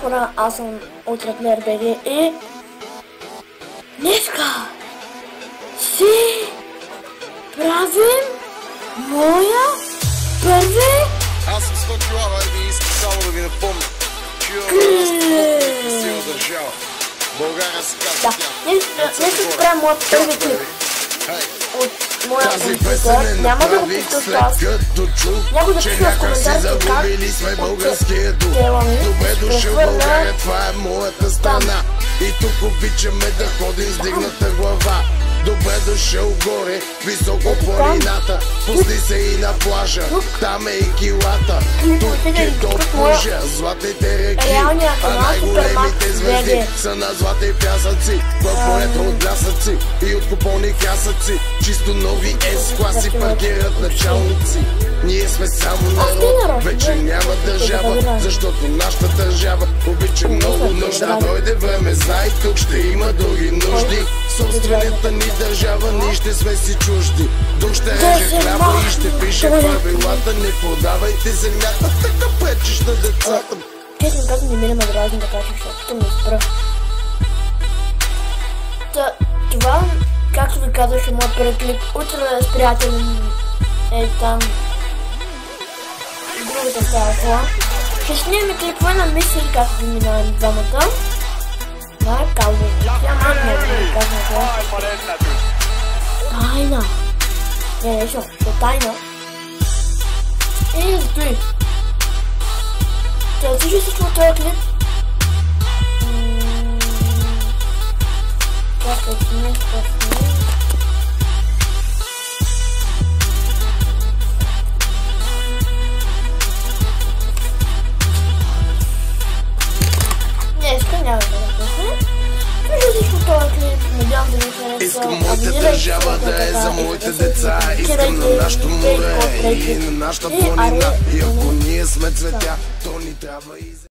хора, аз съм Ultraplayer BG и днеска си правим моя първи Аз съм 100 килава и искам само да ви напомня. Силна държава. България се казва тя. Днес ще правим моят първи клип от моя компютър. Няма да го пуска с вас. Някой да пише в коментарите как тела ми ще прехвърля това е моята страна. И тук обичаме да ходим с дигната глава. Добре дошъл горе, високо планината. Пусти се и на плажа, там е и килата. Тук е до Пужа, златните реки, а най-големите звезди са на злати пясъци. В морето от блясъци и от купони хясъци. Чисто нови S-класи паркират началници. Ние сме само народ, вече няма държава, защото нашата държава обича много нужда. Дойде време, знай, тук ще има други нужди. Собствената ни държава, ние ще сме си чужди. Дух ще реже хляба и ще пише правилата. Не продавайте земята, така пречиш на децата. Честно казвам, не ми ме дразни да кажа, защото ми спра. Това, както ви казваш, е моят първи клип. Утре с приятели е там другата стая кола. Ще снимем клипове на мисии, както ви минаваме двамата. Това е казвам. Тя малко не е казвам това. Тайна. Не, шо, то тайна. И стои. Те отвижи всичко от този клип. Как е снимем, как снимем. Днеска няма да напусне. Вижда всичко този клип, надявам да ви хареса. Искам моята държава да е за моите деца. Искам на нашото море и на нашата планина. И ако ние сме цветя, то ни трябва и